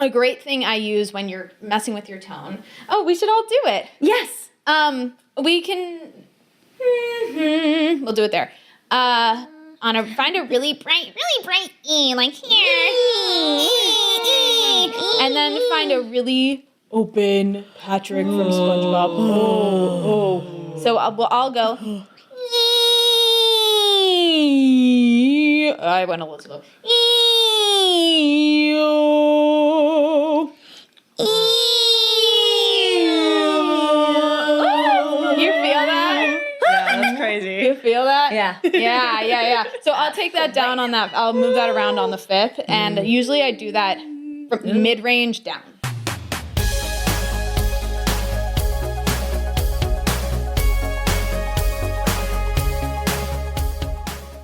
a great thing I use when you're messing with your tone. Oh, we should all do it. Yes. We can. We'll do it there. Find a really bright E, like here. And then find a really open Patrick from SpongeBob. Oh. So I'll go. I went a little slow. You feel that? Yeah, that's crazy. You feel that? Yeah. Yeah. So I'll take that down on that. I'll move that around on the fifth. And usually I do that from mid-range down.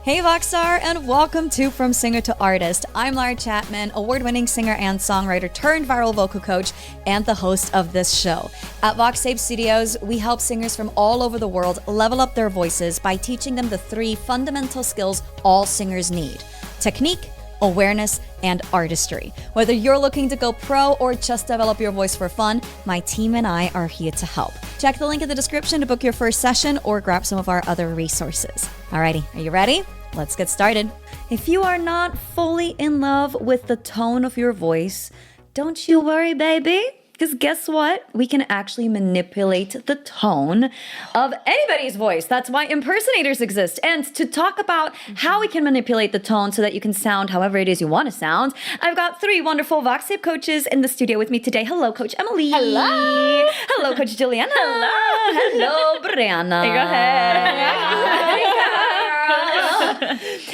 Hey Voxstar, and welcome to From Singer to Artist. I'm Lara Chapman, award-winning singer and songwriter turned viral vocal coach and the host of this show. At VoxTape Studios, we help singers from all over the world level up their voices by teaching them the 3 fundamental skills all singers need: technique, awareness, and artistry. Whether you're looking to go pro or just develop your voice for fun, my team and I are here to help. Check the link in the description to book your first session or grab some of our other resources. Alrighty, are you ready? Let's get started. If you are not fully in love with the tone of your voice, don't you worry, baby. Because guess what? We can actually manipulate the tone of anybody's voice. That's why impersonators exist. And to talk about how we can manipulate the tone so that you can sound however it is you want to sound, I've got 3 wonderful VoxTape coaches in the studio with me today. Hello, Coach Emily. Hello. Hello, Coach Juliana. Hello, Brianna. Go ahead.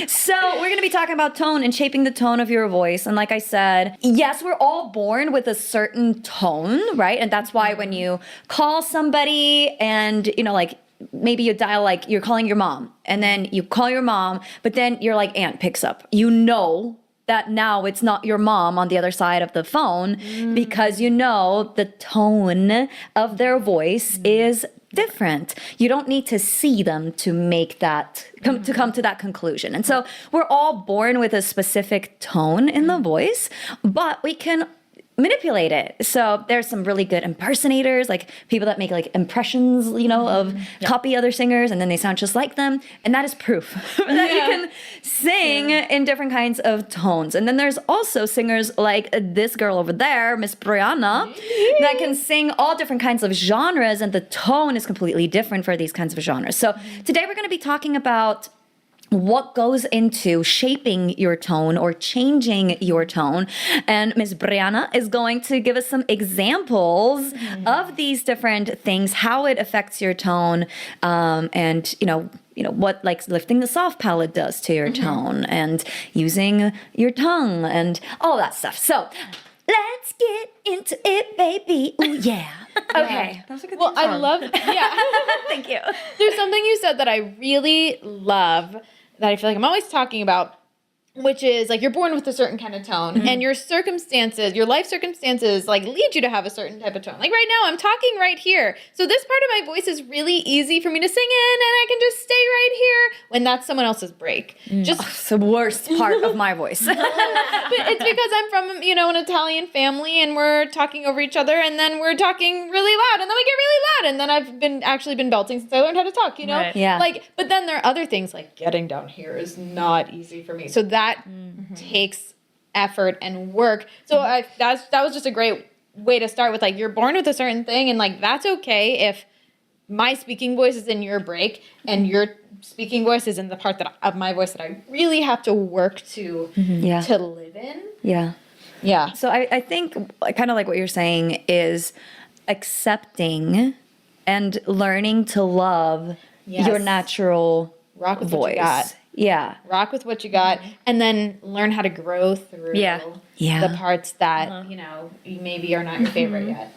So we're going to be talking about tone and shaping the tone of your voice. And like I said, yes, we're all born with a certain tone, right? And that's why when you call somebody and, like maybe you dial, like you're calling your mom and then you call your mom, but then your like aunt picks up, that now it's not your mom on the other side of the phone because the tone of their voice is different. You don't need to see them to make that come to that conclusion. And so we're all born with a specific tone in the voice, but we can manipulate it. So there's some really good impersonators, like people that make like impressions, of copy other singers and then they sound just like them. And that is proof that you can sing in different kinds of tones. And then there's also singers like this girl over there, Miss Brianna, that can sing all different kinds of genres, and the tone is completely different for these kinds of genres. So today we're going to be talking about what goes into shaping your tone or changing your tone. And Ms. Brianna is going to give us some examples of these different things, how it affects your tone, and what like lifting the soft palate does to your tone, and using your tongue and all that stuff. So let's get into it, baby. Ooh, yeah. Okay. That was a good Well, I love, Thank you. There's something you said that I really love that I feel like I'm always talking about, which is like you're born with a certain kind of tone and your circumstances, your life circumstances like lead you to have a certain type of tone. Like right now I'm talking right here. So this part of my voice is really easy for me to sing in and I can just stay right here when that's someone else's break. It's the worst part of my voice. But it's because I'm from, an Italian family and we're talking over each other and then we're talking really loud and then we get really loud and then I've been belting since I learned how to talk, Right. Yeah. But then there are other things like getting down here is not easy for me. So that takes effort and work. So that was just a great way to start with like you're born with a certain thing and like that's okay if my speaking voice is in your break and your speaking voice is in the part of my voice that I really have to work to live in. Yeah. Yeah. So I think kind of like what you're saying is accepting and learning to love your natural Rock with voice. what you got. Yeah. Rock with what you got and then learn how to grow through the parts that, you maybe are not your favorite yet.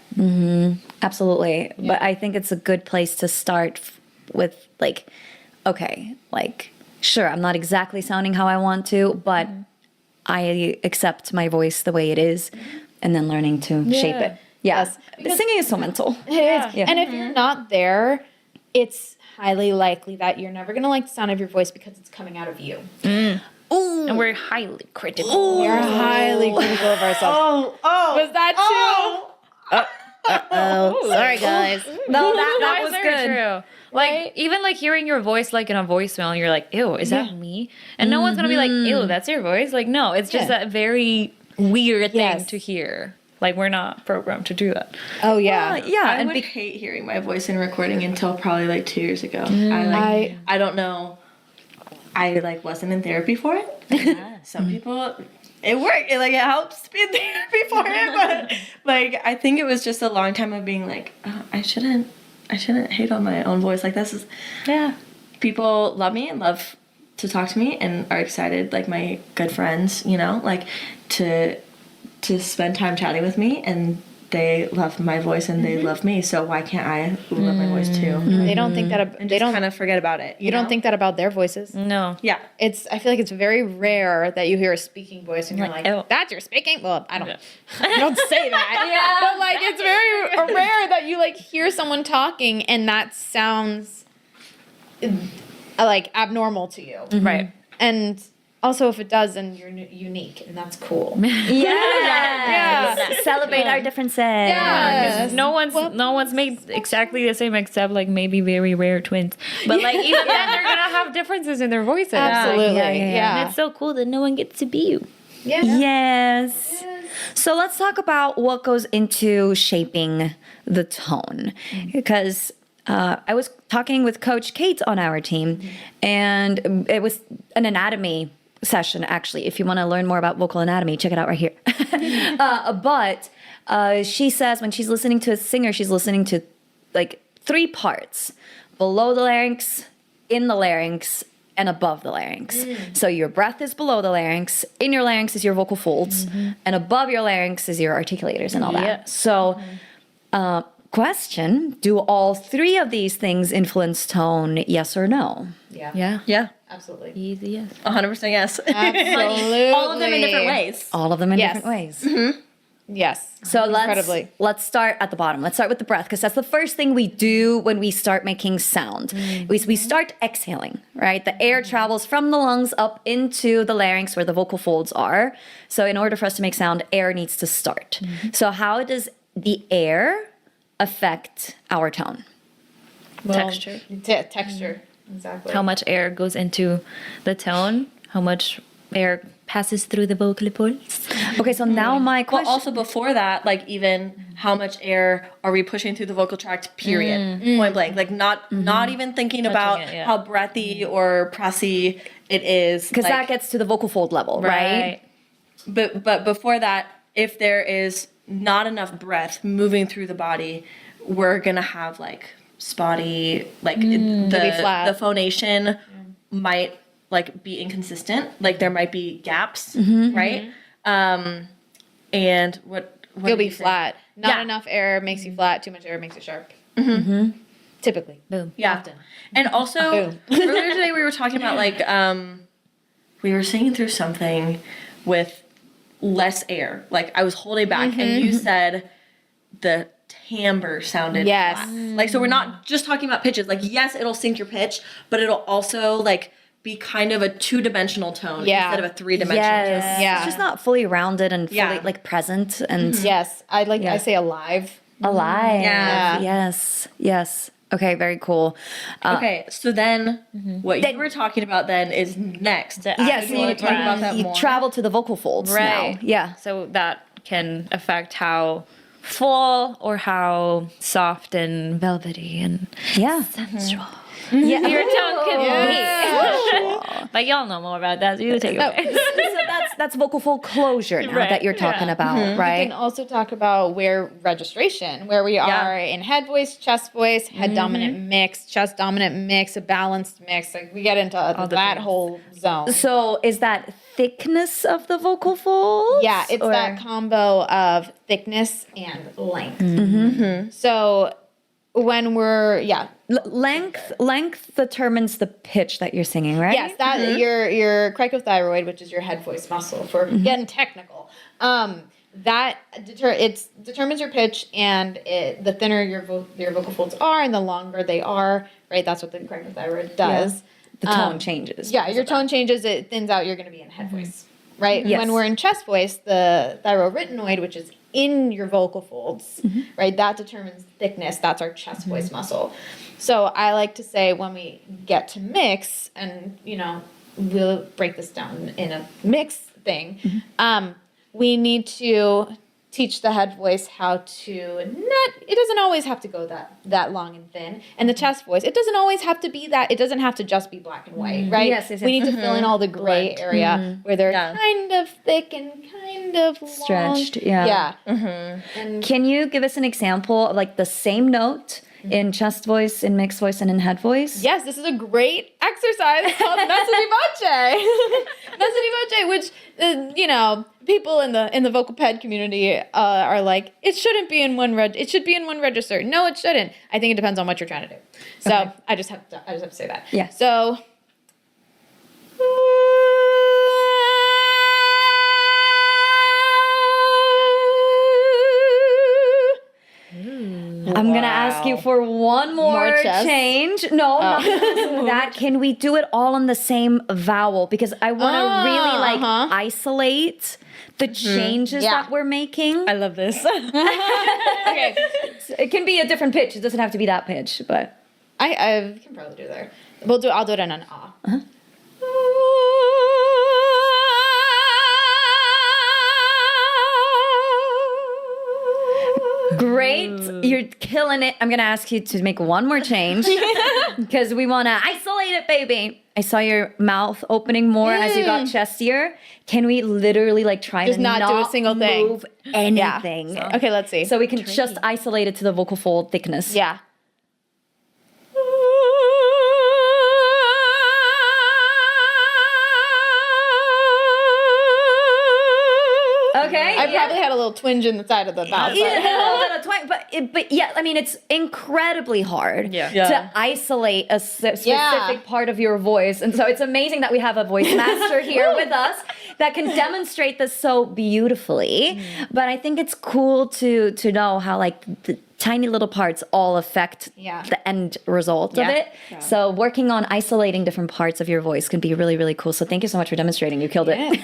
Absolutely. Yeah. But I think it's a good place to start with like, okay, like, sure, I'm not exactly sounding how I want to, but I accept my voice the way it is and then learning to shape it. Yes. Singing is so mental. It is. Yeah. And if you're not there, it's highly likely that you're never going to like the sound of your voice because it's coming out of you. Ooh, and we're highly critical. We're highly critical of ourselves. Was that too? Oh, sorry guys. No, that was very good. true. Like even like hearing your voice like in a voicemail, and you're like, ew, is that me? And no one's gonna be like, ew, that's your voice. Like, no, it's just a very weird thing to hear. Like we're not programmed to do that. Oh yeah. Yeah, I would hate hearing my voice in recording until probably like 2 years ago. I don't know. I like wasn't in therapy for it. Some people, it worked. It helps to be in therapy for it. But like I think it was just a long time of being like, oh, I shouldn't hate on my own voice. Like this is people love me and love to talk to me and are excited, like my good friends, you know, like to spend time chatting with me, and they love my voice and they love me. So why can't I love my voice too? They don't think that. And They just don't. kind of forget about it. You don't think that about their voices. No. Yeah. I feel like it's very rare that you hear a speaking voice and you're like, oh. that's your speaking? Well, I don't say that. But like it's very rare that you like hear someone talking and that sounds like abnormal to you. Right. And also if it does, then you're unique and that's cool. Yeah. Celebrate our differences. Yes. No one's made exactly the same except like maybe very rare twins. But like even then they're gonna have differences in their voices. Absolutely. Yeah. And it's so cool that no one gets to be you. Yeah. Yes. So let's talk about what goes into shaping the tone. Because I was talking with Coach Kate on our team, and it was an anatomy session, actually. If you want to learn more about vocal anatomy, check it out right here. But she says when she's listening to a singer, she's listening to like 3 parts: below the larynx, in the larynx, and above the larynx. So your breath is below the larynx, in your larynx is your vocal folds, and above your larynx is your articulators and all that. So, question, do all 3 of these things influence tone, yes or no? Yeah. Yeah. Absolutely. Easy, yes. 100% yes. Absolutely. All of them in different ways. All of them in Yes. different ways. Yes. So Incredibly. let's start at the bottom. Let's start with the breath, because that's the first thing we do when we start making sound. We start exhaling, right? The air travels from the lungs up into the larynx where the vocal folds are. So in order for us to make sound, air needs to start. So how does the air affect our tone? Texture. Texture. Exactly. How much air goes into the tone, how much air passes through the vocal folds. Okay, so now my question. Well, also before that, like even how much air are we pushing through the vocal tract? Period. Point blank. Like not even thinking about it, yeah. how breathy or pressy it is. because like, that gets to the vocal fold level, right? But before that, if there is not enough breath moving through the body, we're gonna have like spotty, like flat. the phonation might like be inconsistent. Like there might be gaps, right? And what You'll did be you say? flat. Not Yeah. enough air makes you flat. Too much air makes you sharp. Typically. Boom. Yeah. Often. And also earlier today we were talking about like we were singing through something with less air. Like I was holding back and you said the timbre sounded Yes. flat. Like so we're not just talking about pitches. Like yes, it'll sync your pitch, but it'll also like be kind of a 2-dimensional tone Yeah. instead of a 3-dimensional tone. Yeah. It's just not fully rounded and fully Yeah. like present and Yes. I say alive. alive. Yeah. Yes. Okay, very cool. Okay, so then what you were talking about then is next. Yes, you want to talk about that you more? travel to the vocal folds Right. now. Yeah. So that can affect how full or how soft and velvety and Yeah. sensual Yeah. your tone can Yeah. be. But y'all know more about that, so you take it away. So that's vocal fold closure now Right, that you're talking yeah. about, We can right? also talk about where registration, where we are in head voice, chest voice, head dominant mix, chest dominant mix, a balanced mix. Like we get into that things. whole zone. So is that thickness of the vocal folds? Yeah, it's or- that combo of thickness and length. So when we're length determines the pitch that you're singing, right? yes, that your cricothyroid, which is your head voice muscle, for getting technical. That determines your pitch, and the thinner your vocal folds are, and the longer they are. Right, that's what the cricothyroid does. the tone changes. Yeah, your tone changes, it thins out, you're going to be in head voice, right? Yes. When we're in chest voice, the thyroarytenoid, which is in your vocal folds, right, that determines thickness. That's our chest voice muscle. So I like to say when we get to mix, and, you know, we'll break this down in a mix thing, we need to teach the head voice how to it doesn't always have to go that long and thin. And the chest voice, it doesn't always have to be that, it doesn't have to just be black and white, right? Yes, yes, We yes. need to fill in all the gray area where they're kind of thick and kind of long. Stretched, yeah. And Can you give us an example of like the same note in chest voice, in mixed voice, and in head voice? yes, this is a great exercise called nasally voce. Nasally voce, which you know, people in the vocal ped community are like, it shouldn't be in one it should be in one register. No, it shouldn't. I think it depends on what you're trying to do. So Okay. I just have to say that. Yeah. So. I'm gonna ask you for one more chest? change. No, not that. Can we do it all on the same vowel? Because I want to really like isolate the changes that we're making. I love this. Okay. It can be a different pitch. It doesn't have to be that pitch, but I can probably do there. I'll do it in an ah. great. You're killing it. I'm gonna ask you to make one more change because we want to isolate it, baby. I saw your mouth opening more as you got chestier. Can we literally like try Just to not do a single thing. move anything? Okay, let's see. So we can just isolate it to the vocal fold thickness. Yeah. Okay. I probably had a little twinge in the side of the mouth. Yeah, a little bit of twang, but yeah, I mean, it's incredibly hard to isolate a specific part of your voice, and so it's amazing that we have a voice master here with us that can demonstrate this so beautifully. But I think it's cool to know how like the tiny little parts all affect the end result of it. Yeah. So working on isolating different parts of your voice can be really, really cool. So thank you so much for demonstrating. You killed it.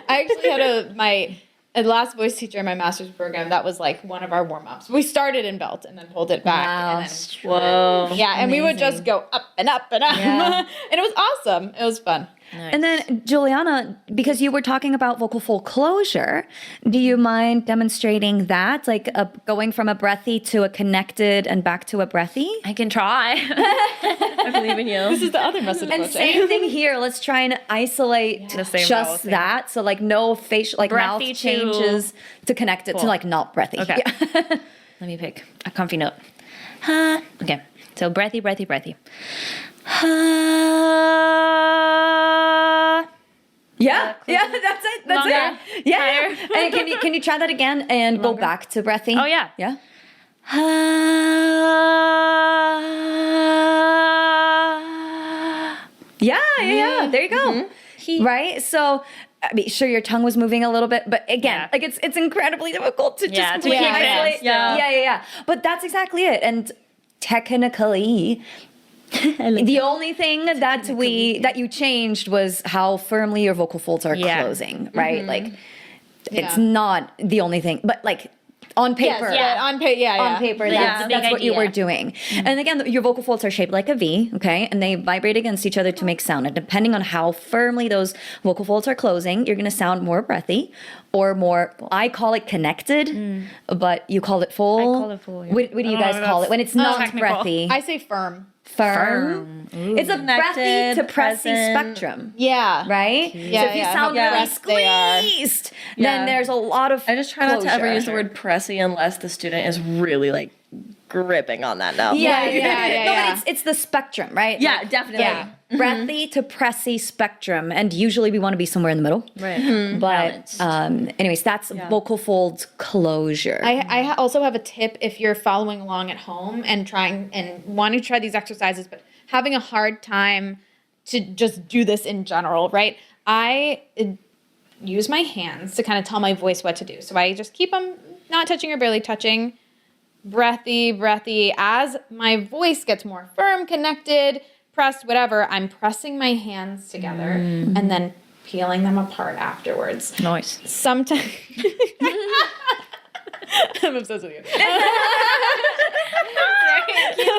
I actually had my last voice teacher in my master's program. That was like one of our warm ups. We started in belt and then pulled it back. Wow. And then, Whoa. yeah, and we would just go up and up and up. Yeah. And it was awesome. It was fun. Nice. And then, Juliana, because you were talking about vocal fold closure, do you mind demonstrating that? Like going from a breathy to a connected and back to a breathy? I can try. I believe in you. This is the other message. And same thing here. Let's try and isolate The same vowel just thing. that. So like no facial, like Breathy mouth to- changes to connect it to like not breathy. Okay. Yeah. Let me pick a comfy note. Okay. So breathy, breathy, breathy. Yeah, that's it. That's Longer. it. Yeah. And can you try that again and go back to breathy? Oh, yeah. Yeah. Yeah. There you go. Right. So, I mean, sure, your tongue was moving a little bit, but again, like it's incredibly difficult to just to completely keep it isolate. still. Yeah. But that's exactly it. And technically, the only thing that you changed was how firmly your vocal folds are closing, right? Like, it's not the only thing, but like on paper, on paper, that's what you idea. were doing. And again, your vocal folds are shaped like a V, okay? And they vibrate against each other to make sound. And depending on how firmly those vocal folds are closing, you're going to sound more breathy or more, I call it connected, but you call it full. I call it full, yeah. What do you guys call it when it's not technical. breathy? I say firm. Firm. It's a breathy to pressy spectrum. Yeah. Right? Yeah, so if you yeah. sound How really pressed they are. squeezed, Yeah. then there's a lot of I just try not to ever closure. use the word pressy unless the student is really like gripping on that note. Yeah. yeah. No, but it's the spectrum, right? Yeah, Like, definitely. Yeah. Breathy to pressy spectrum. And usually we want to be somewhere in the middle. Right. But anyways, that's vocal folds closure. I also have a tip if you're following along at home and wanting to try these exercises, but having a hard time to just do this in general, right? I use my hands to kind of tell my voice what to do. So I just keep them not touching or barely touching. Breathy. As my voice gets more firm, connected, pressed, whatever, I'm pressing my hands together and then peeling them apart afterwards. Noise. Sometimes I'm obsessed with you.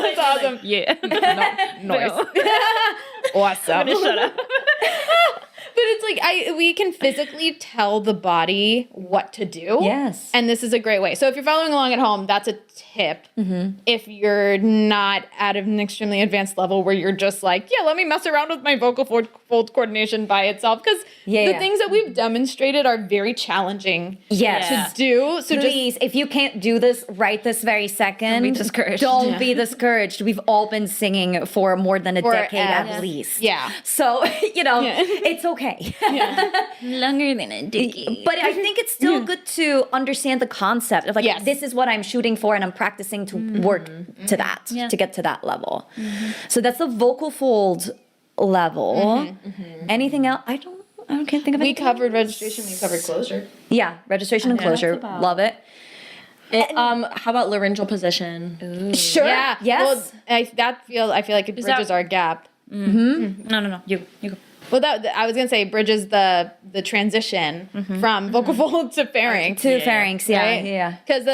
That's awesome. Yeah. Noise. Awesome. Shut up. But it's like we can physically tell the body what to do. Yes. And this is a great way. So if you're following along at home, that's a tip. If you're not at an extremely advanced level where you're just like, yeah, let me mess around with my vocal fold coordination by itself. Because the things that we've demonstrated are very challenging Yes. to do. So Please, if you can't do this right this very second, Don't be discouraged. Don't be discouraged. We've all been singing for more than a decade at least. Yeah. So, it's okay. Longer than a decade. But I think it's still good to understand the concept of like, this is what I'm shooting for and I'm practicing to work to that, to get to that level. So that's the vocal fold level. Anything else? I can't think of We anything. covered registration, we covered closure. Yeah, registration and closure. Love it. How about laryngeal position? Sure. Yeah. Yes. Well, I feel like it bridges our gap. No. You go. Well, I was gonna say bridges the transition from vocal fold to pharynx. To pharynx, yeah, right? yeah. Because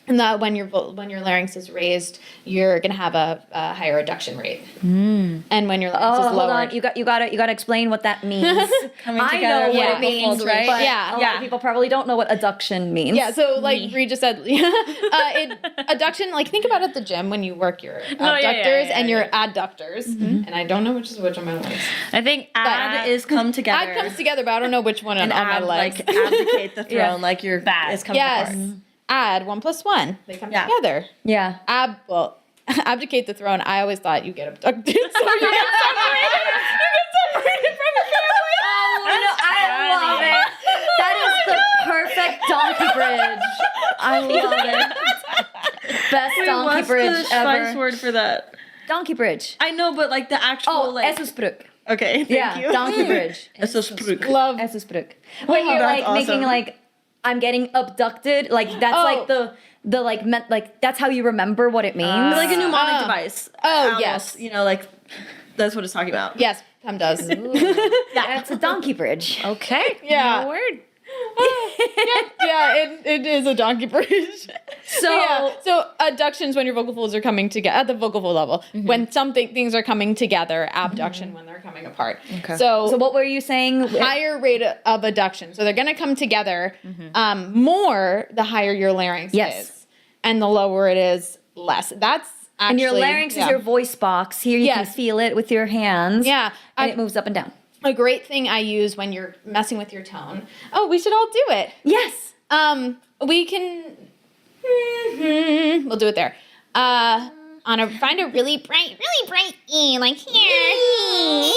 when your larynx is raised, you're gonna have a higher adduction rate, and when your larynx is Hold lowered, on, you gotta explain what that means. Coming I together, know what vocal it means, folds, right? But Yeah. a lot of people probably don't know what adduction means. yeah. So like Bree just said, adduction. Like think about it at the gym when you work your abductors and your adductors, and I don't know which is which on my legs. I think Ad is come together. Ad comes together, but I don't know which one on my legs. like abdicate the throne, like your Bad. is coming Yes. apart. Add 1 + 1. They come together. Yeah. Abdicate the throne. I always thought you get abducted, so you get separated. You get separated from your family. I love it. That is the perfect donkey bridge. I love it. Best donkey What's bridge the Schweiz ever. word for that? Donkey bridge. I know, but like the actual Oh, like. Essusbrück. Okay, thank Yeah, you. donkey bridge. Essusbrück. Love. Essusbrück. When you're that's like awesome. making like, I'm getting abducted. Like that's like the like meant like that's how you remember what it means. Like a mnemonic device. Oh, Almost, yes. You know, like that's what it's talking about. Yes, Pam does. Yeah, it's a donkey bridge. Okay. Yeah. No word. It is a donkey bridge. So adductions when your vocal folds are coming together at the vocal fold level. When things are coming together, abduction when they're coming apart. Okay. So what were you saying? Higher rate of adduction. So they're going to come together more the higher your larynx is. And the lower it is, less. That's actually... And your larynx is your voice box. Here you can Yes. feel it with your hands. Yeah. And it moves up and down. A great thing I use when you're messing with your tone. Oh, we should all do it. Yes. We can... We'll do it there. Find a really bright E, like here.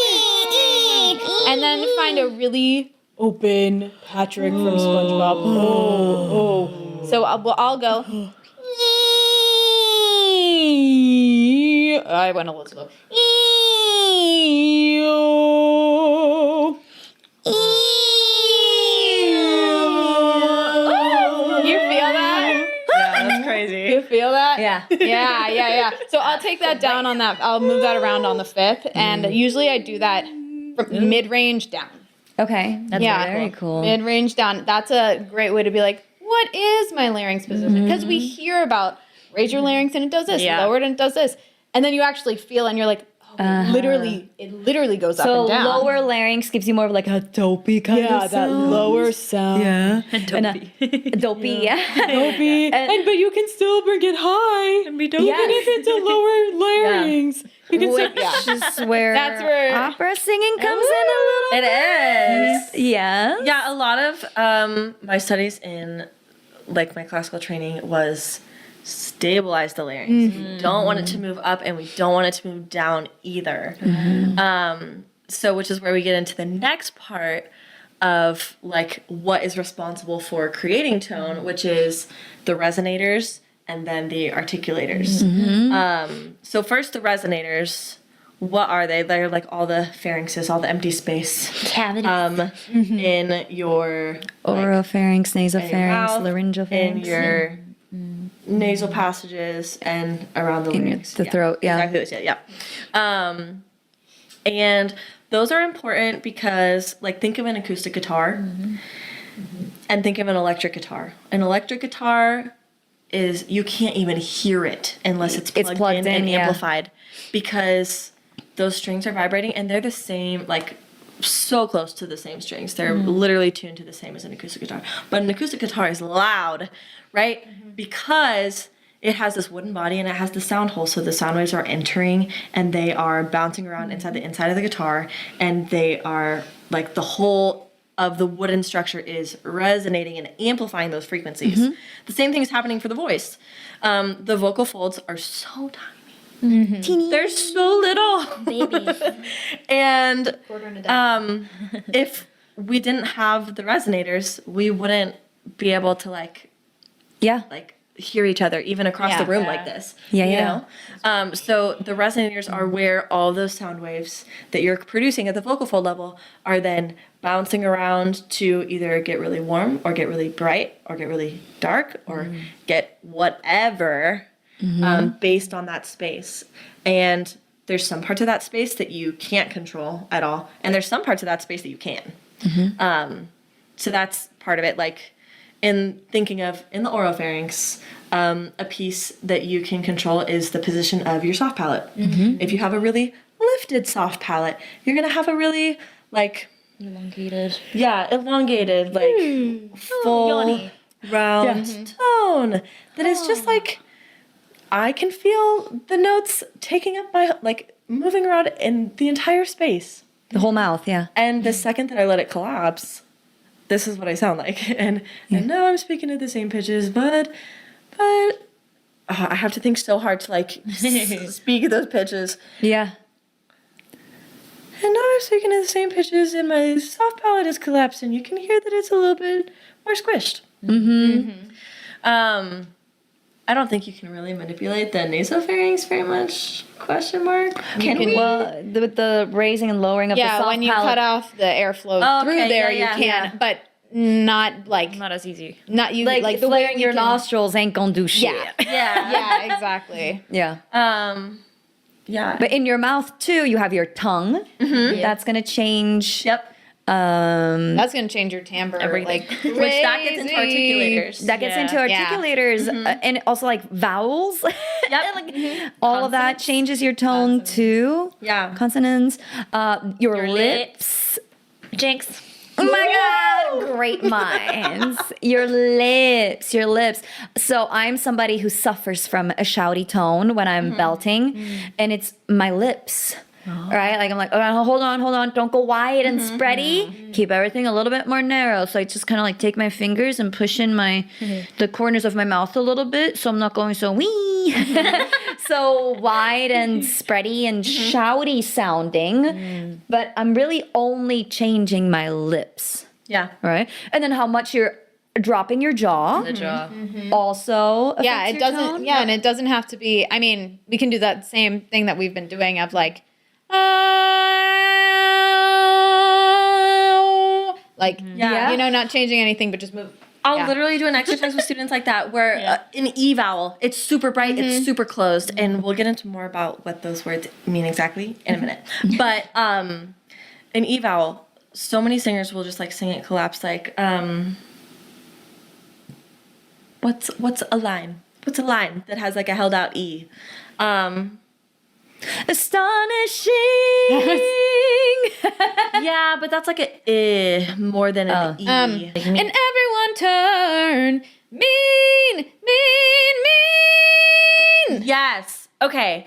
And then find a really open Patrick from SpongeBob. Oh. So I'll go. I went a little slow. You feel that? Yeah, that's crazy. You feel that? Yeah. Yeah. So I'll take that down on that. I'll move that around on the fifth. And usually I do that from mid-range down. Okay. That's very cool. Mid-range down. That's a great way to be like, what is my larynx position? Because we hear about raise your larynx and it does this, lower it and it does this. And then you actually feel and you're like, it literally goes up and down. So lower larynx gives you more of like a dopey kind of sound. that lower sound. Yeah. Dopey. Dopey, yeah. Dopey. But you can still bring it high. And be dopey. Even if it's a lower larynx. You can still, Which is where That's where- opera singing comes in a little It is. bit. Yeah. Yeah, a lot of my studies in like my classical training was stabilize the larynx. We don't want it to move up and we don't want it to move down either. So which is where we get into the next part of like what is responsible for creating tone, which is the resonators and then the articulators. So first the resonators, what are they? They're like all the pharynxes, all the empty space Cavity. in your Oropharynx, nasopharynx, mouth, laryngeal in pharynx. your nasal passages and around the larynx. the throat, yeah. Exactly. Yeah. And those are important because, like, think of an acoustic guitar and think of an electric guitar. An electric guitar is, you can't even hear it unless it's plugged in and amplified, because those strings are vibrating and they're the same, like, so close to the same strings. They're literally tuned to the same as an acoustic guitar. But an acoustic guitar is loud, right? Because it has this wooden body and it has the sound hole, so the sound waves are entering and they are bouncing around inside of the guitar, and they are, like, the whole of the wooden structure is resonating and amplifying those frequencies. The same thing is happening for the voice. The vocal folds are so tiny. Teeny. They're so little. Babies. And if we didn't have the resonators, we wouldn't be able to, like hear each other even across the room like this. You know? So the resonators are where all those sound waves that you're producing at the vocal fold level are then bouncing around to either get really warm or get really bright or get really dark or get whatever based on that space. And there's some parts of that space that you can't control at all, and there's some parts of that space that you can. So that's part of it. Like, in thinking of, in the oropharynx, a piece that you can control is the position of your soft palate. If you have a really lifted soft palate, you're gonna have a really, like, elongated, like, full, round tone that is just like, I can feel the notes taking up my, like, moving around in the entire space. The whole mouth, And the second that I let it collapse, this is what I sound like. And now I'm speaking at the same pitches, but I have to think so hard to, like, speak at those pitches. Yeah. And now I'm speaking at the same pitches, and my soft palate is collapsing. You can hear that it's a little bit more squished. I don't think you can really manipulate the nasopharynx very much, question mark. Can we? Well, the raising and lowering of the soft when you palate. cut off the airflow through there, you can, but not, like, Not as easy. not you, like the way flaring your nostrils ain't gonna do shit. Yeah, exactly. Yeah. Yeah. But in your mouth too, you have your tongue. That's gonna change. Yep. That's gonna change your timbre, like, Which that gets into articulators. That gets into articulators and also, like, vowels. Yep. All of that changes your tone too. Yeah. Consonants. Your lips. Jinx. Oh my God, great minds. Your lips. So I'm somebody who suffers from a shouty tone when I'm belting, and it's my lips. Right? Like, I'm like, oh, hold on. Don't go wide and spready. Keep everything a little bit more narrow. So I just kind of, like, take my fingers and push in the corners of my mouth a little bit, so I'm not going so wee. So wide and spready and shouty sounding. But I'm really only changing my lips. Yeah. Right? And then how much you're dropping your jaw. The jaw. Also affects Yeah, it your doesn't. tone. Yeah, and it doesn't have to be. I mean, we can do that same thing that we've been doing of, like, you know, not changing anything, but just move. I'll literally do an exercise with students like that where an E vowel, it's super bright, it's super closed, and we'll get into more about what those words mean exactly in a minute. But an E vowel, so many singers will just, like, sing it collapsed, like, what's a line? What's a line that has, like, a held out E? Astonishing. Yeah, but that's like a more than an E. And everyone turn mean. Yes. Okay.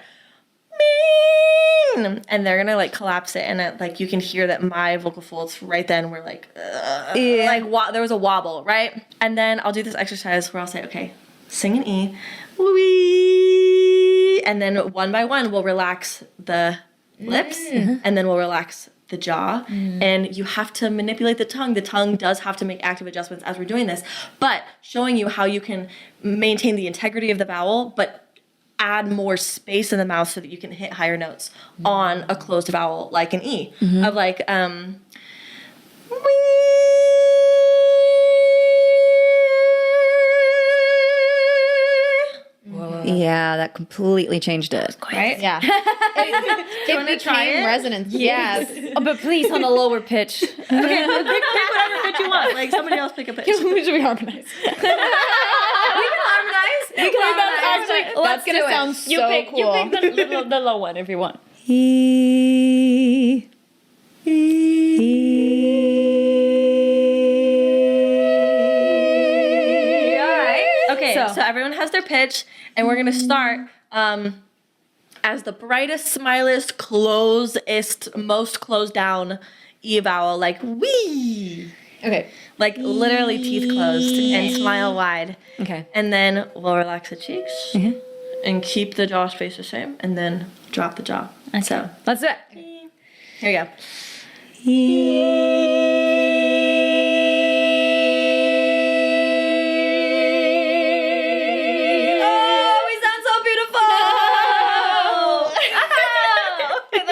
Mean. And they're gonna, like, collapse it, and it, like, you can hear that my vocal folds right then were like, there was a wobble, right? And then I'll do this exercise where I'll say, okay, sing an E, wee, and then one by one we'll relax the lips, and then we'll relax the jaw, and you have to manipulate the tongue. The tongue does have to make active adjustments as we're doing this, but showing you how you can maintain the integrity of the vowel, but add more space in the mouth so that you can hit higher notes on a closed vowel like an E, of like, Yeah, that completely changed it. Right? Yeah. It wanna became try it? resonance. Yes. Oh, but please on a lower pitch. Okay, pick whatever pitch you want. Like somebody else pick a pitch. We should be harmonized. We can harmonize. We can harmonize. Actually, that's do gonna it. sound You so pick cool. the low one if you want. Okay, so everyone has their pitch, and we're gonna start as the brightest, smilest, closest, most closed down E vowel, like wee, Okay. like literally teeth closed and smile wide. Okay. And then we'll relax the cheeks and keep the jaw space the same, and then drop the jaw. So Let's do it. here we go. Oh, we sound so beautiful.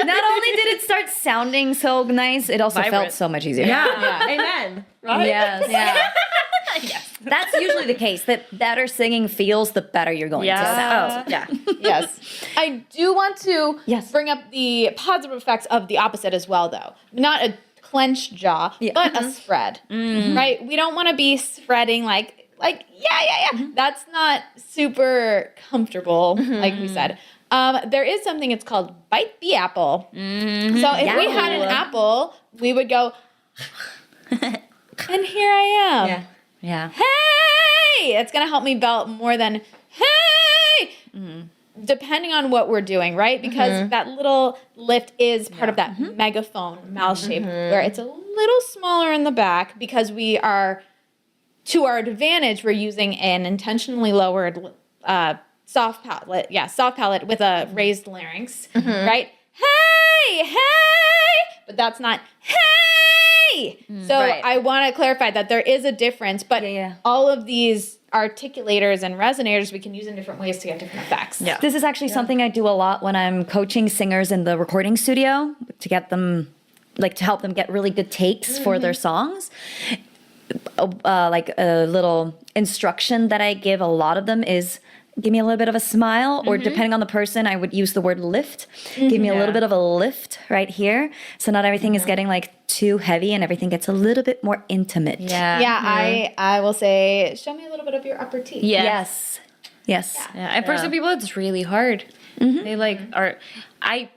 Not only did it start sounding so nice, it also felt Vibrant. so much easier. Yeah. Amen. Right? Yes. Yeah. That's usually the case. The better singing feels, the better you're going to sound. Oh, yeah. Yes. I do want to Yes. bring up the positive effects of the opposite as well, though. Not a clenched jaw, but a spread. Right? We don't want to be spreading like That's not super comfortable, like we said. There is something, it's called bite the apple. So if we had an apple, we would go, and here I am. Yeah. Yeah. Hey! It's going to help me belt more than, hey! Depending on what we're doing, right? Because that little lift is part of that megaphone mouth shape where it's a little smaller in the back because we are, to our advantage, we're using an intentionally lowered soft palate with a raised larynx, right? Hey! But that's not, hey! So Right. I want to clarify that there is a difference, but all of these articulators and resonators we can use in different ways to get different effects. Yeah. This is actually something I do a lot when I'm coaching singers in the recording studio to get them, like to help them get really good takes for their songs. Like a little instruction that I give a lot of them is give me a little bit of a smile, or depending on the person, I would use the word lift. Give me a little bit of a lift right here. So not everything is getting like too heavy and everything gets a little bit more intimate. Yeah, I will say, show me a little bit of your upper teeth. Yes. Yes. Yeah, and for some people, it's really hard. They like are. I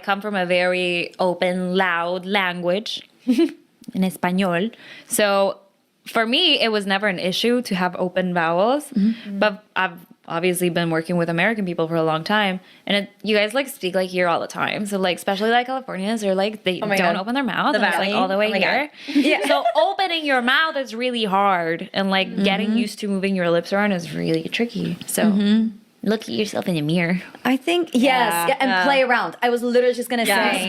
come from a very open, loud language in español. So for me, it was never an issue to have open vowels. But I've obviously been working with American people for a long time, and you guys like speak like here all the time. So like, especially like Californians, they're like they don't open their mouth. And it's like all the way here. Yeah. So opening your mouth is really hard, and like getting used to moving your lips around is really tricky. So look at yourself in the mirror. I think, and play around. I was literally just going to say.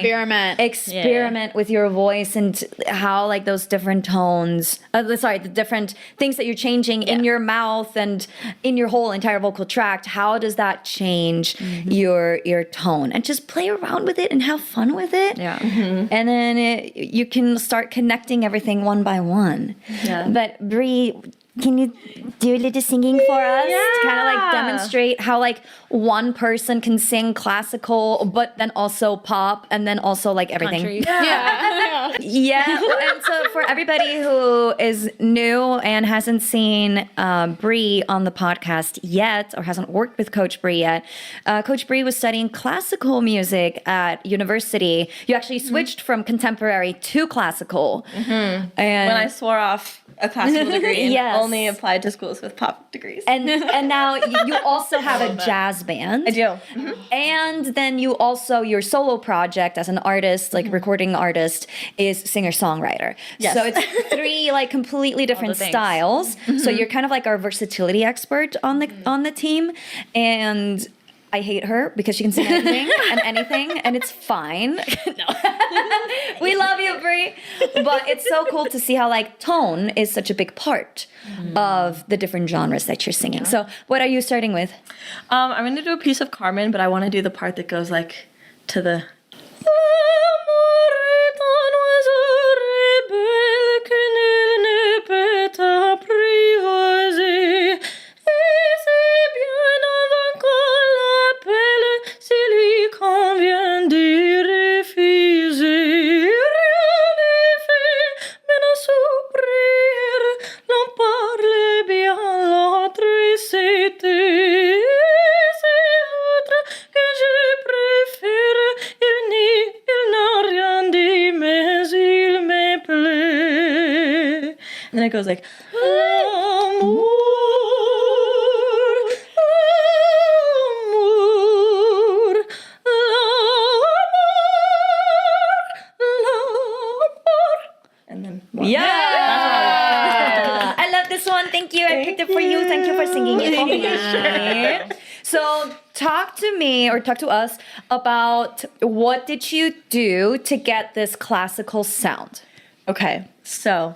Experiment with your voice and how like those different tones, the different things that you're changing in your mouth and in your whole entire vocal tract. How does that change your tone? And just play around with it and have fun with it. Yeah. And then you can start connecting everything one by one. Yeah. But Brie, can you do a little singing for us to kind of like demonstrate how like one person can sing classical, but then also pop, and then also like everything? Country. Yeah. And so for everybody who is new and hasn't seen Brie on the podcast yet, or hasn't worked with Coach Brie yet, Coach Brie was studying classical music at university. You actually switched from contemporary to classical. And When I swore off a classical degree and Yes. only applied to schools with pop degrees. and now you also have a jazz band. I do. And then you also, your solo project as an artist, like recording artist, is singer-songwriter. Yes. So it's three like completely different things. styles. So you're kind of like our versatility expert on the team. And I hate her because she can sing anything and anything, and it's fine. No. We love you, Brie. But it's so cool to see how like tone is such a big part of the different genres that you're singing. So what are you starting with? I'm going to do a piece of Carmen, but I want to do the part that goes like to the... goes like, l'amour, l'amour, and then one. Yeah. I love this one. Thank you. I picked it for you. Thank you for singing it for me. So talk to us about what did you do to get this classical sound? Okay, so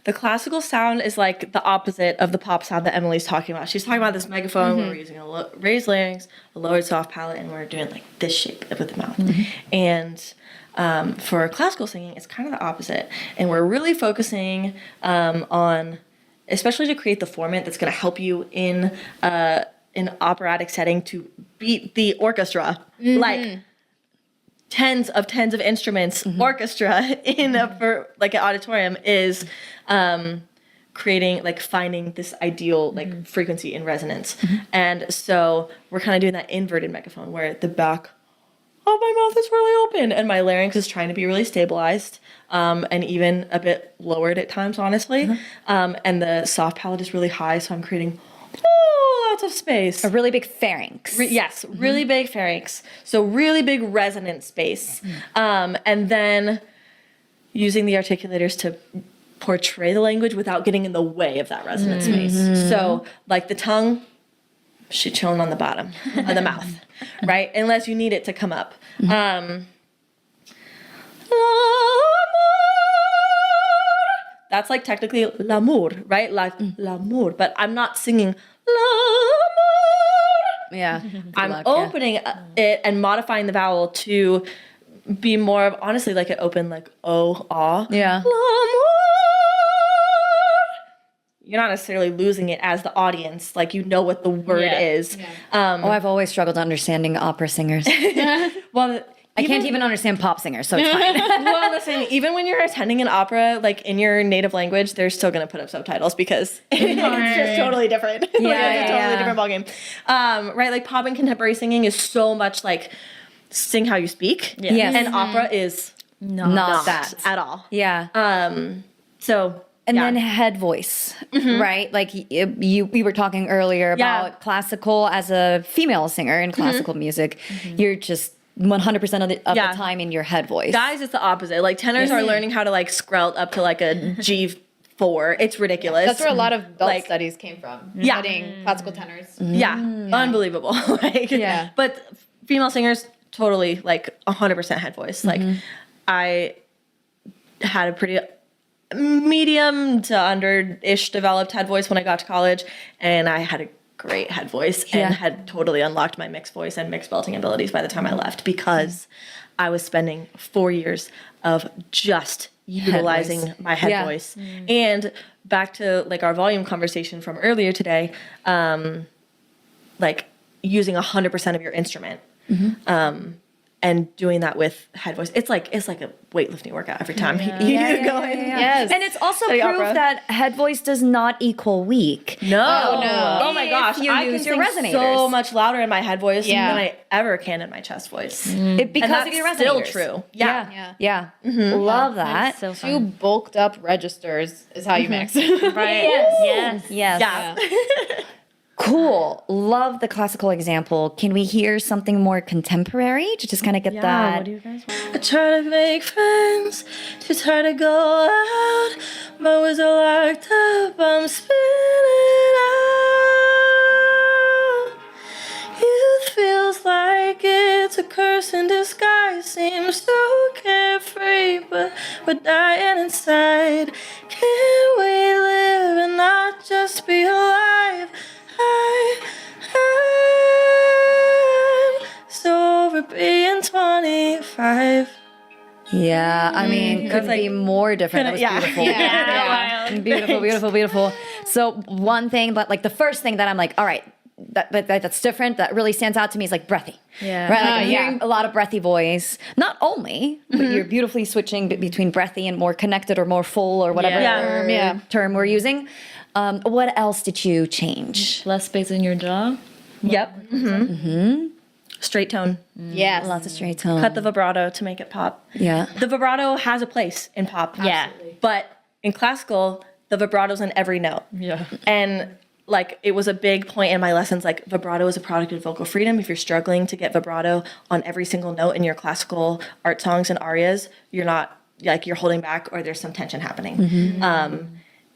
the classical sound is like the opposite of the pop sound that Emily's talking about. She's talking about this megaphone where we're using a raised larynx, a lowered soft palate, and we're doing like this shape with the mouth. And for classical singing, it's kind of the opposite. And we're really focusing on, especially to create the format that's going to help you in an operatic setting to beat the orchestra. Like tens of instruments orchestra in for like an auditorium is creating, like, finding this ideal like frequency and resonance. And so we're kind of doing that inverted megaphone where the back of my mouth is really open and my larynx is trying to be really stabilized and even a bit lowered at times, honestly. And the soft palate is really high, so I'm creating lots of space. A really big pharynx. Yes, really big pharynx. So really big resonant space. And then using the articulators to portray the language without getting in the way of that resonant space. So like the tongue, should chilling on the bottom of the mouth, right? Unless you need it to come up. That's like technically l'amour, right? Like l'amour, but I'm not singing l'amour. Yeah. I'm opening it and modifying the vowel to be more of, honestly, like an open, like oh, ah. Yeah. L'amour. You're not necessarily losing it as the audience, like you know what the word is. I've always struggled understanding opera singers. Well, I can't even understand pop singers, so it's fine. well, listen, even when you're attending an opera, like in your native language, they're still going to put up subtitles because it's just totally different. It's a totally different ballgame. Right? Like pop and contemporary singing is so much like sing how you speak. Yes. And opera is Not that. at all. Yeah. So. And then head voice, right? Like we were talking earlier about classical as a female singer in classical music. You're just 100% of the time in your head voice. Guys, it's the opposite. Like tenors are learning how to like screll up to like a G4. It's ridiculous. That's where a lot of belt studies came from. Studying classical tenors. Unbelievable. But female singers, totally like 100% head voice. Like I had a pretty medium to under-ish developed head voice when I got to college, and I had a great head voice and had totally unlocked my mixed voice and mixed belting abilities by the time I left, because I was spending 4 years of just utilizing my head voice. And back to like our volume conversation from earlier today, like using 100% of your instrument. And doing that with head voice, it's like a weightlifting workout every time you go in. Yes. And it's also Study proof opera. that head voice does not equal weak. No. Oh my gosh. you I can use sing your resonators. so much louder in my head voice than I ever can in my chest voice. Because of your resonators. Still true. Yeah. Love that. So Two bulked up registers is how you mix. right. Yes. Yes. Cool. Love the classical example. Can we hear something more contemporary to just kind of get that? What do you guys want? I try to make friends, to try to go out, but was all locked up, I'm spinning out. Youth feels like it's a curse in disguise, seems so carefree, but we're dying inside. Can we live and not just be alive? I'm so over being 25. Yeah, I mean, couldn't like- be more different. That was beautiful. Beautiful. So one thing, but like the first thing that I'm like, all right, that's different. That really stands out to me is like breathy. Yeah. Right. Like I'm hearing a lot of breathy voice. Not only, but you're beautifully switching between breathy and more connected or more full or whatever term we're using. What else did you change? Less space in your jaw. Yep. Straight tone. Yes. Lots of straight tone. Cut the vibrato to make it pop. Yeah. The vibrato has a place in pop. Yeah. But in classical, the vibratos in every note. Yeah. And like it was a big point in my lessons, like vibrato is a product of vocal freedom. If you're struggling to get vibrato on every single note in your classical art songs and arias, you're not, like, you're holding back or there's some tension happening.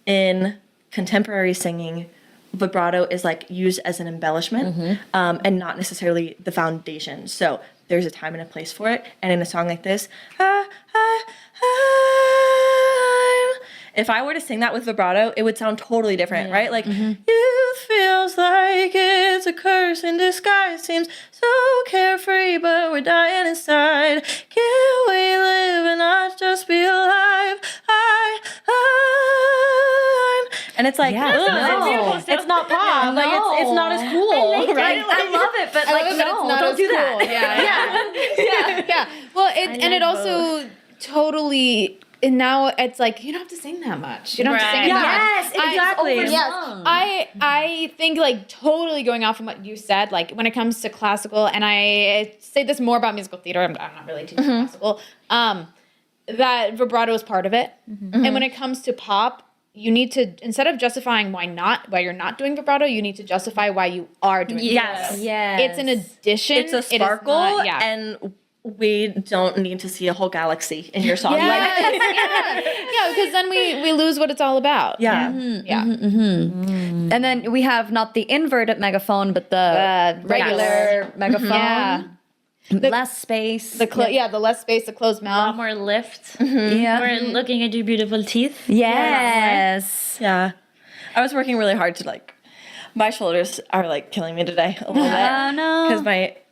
In contemporary singing, vibrato is like used as an embellishment and not necessarily the foundation. So there's a time and a place for it. And in a song like this, if I were to sing that with vibrato, it would sound totally different, right? Like, youth feels like it's a curse in disguise. Seems so carefree, but we're dying inside. Can we live and not just be alive? And it's like, ugh, it's not pop. Like, it's not as cool, right? I love it, but like, love that no, it's not don't as do cool. that. Yeah. Well, and it also totally. And now it's like you don't have to sing that much. You don't have to sing it that much. Yes, exactly. Yes, I think like totally going off from what you said, like when it comes to classical, and I say this more about musical theater. I'm not really teaching classical. That vibrato is part of it, and when it comes to pop, you need to, instead of justifying why you're not doing vibrato, you need to justify why you are doing vibrato. Yes. It's an addition. It's a sparkle, and we don't need to see a whole galaxy in your song. Yeah, because then we lose what it's all about. Yeah. And then we have not the inverted megaphone, but the regular megaphone. Yeah. Less space. The less space, the closed A lot mouth. more lift. Yeah. We're looking at your beautiful teeth. Yes. Yeah. I was working really hard to like, my shoulders are like killing me today a little bit. Oh no. Because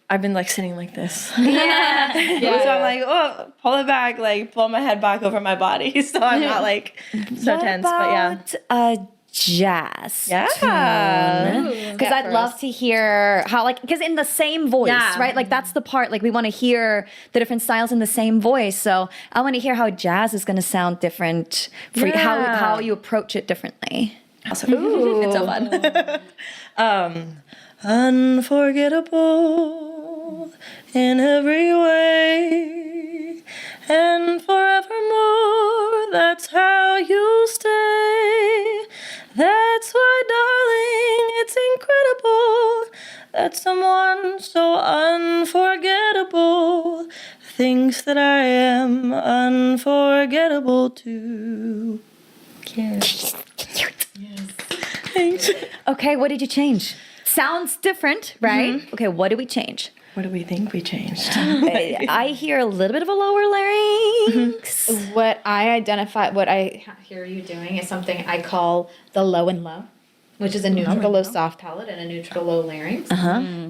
I've been like sitting like this. Yeah. So I'm like, oh, pull it back, like pull my head back over my body. So I'm not like so tense, but yeah. A jazz. Yeah. Because I'd love to hear how, like, because in the same voice, right? Like, that's the part, like, we want to hear the different styles in the same voice. So I want to hear how jazz is going to sound different for you, how you approach it differently. Also, it's so fun. Unforgettable in every way, and forevermore, that's how you'll stay. That's why, darling, it's incredible that someone so unforgettable thinks that I am unforgettable too. Yes. Thanks. Okay, what did you change? Sounds different, right? Okay, what did we change? What do we think we changed? I hear a little bit of a lower larynx. What I hear you doing is something I call the low and low, which is a neutral to low soft palate and a neutral to low larynx.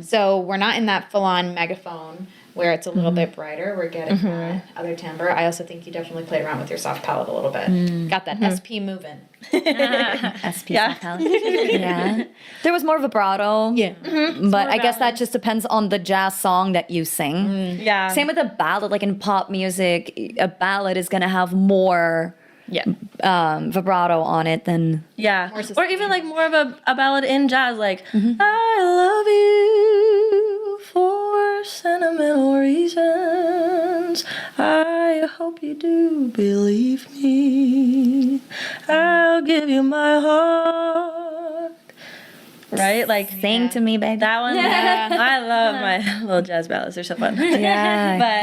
So we're not in that full-on megaphone where it's a little bit brighter. We're getting that other timbre. I also think you definitely play around with your soft palate a little bit. Got that SP moving. SP soft palate. Yeah. There was more vibrato. Yeah. But I guess that just depends on the jazz song that you sing. Yeah. Same with a ballad. Like in pop music, a ballad is going to have more vibrato on it than... Yeah. More Or even like more of a ballad in jazz, like, I love you for sentimental reasons. I hope you do believe me. I'll give you my heart. Right? Like, Sing to me, baby. that one. I love my little jazz ballads. They're so fun. Yeah. But,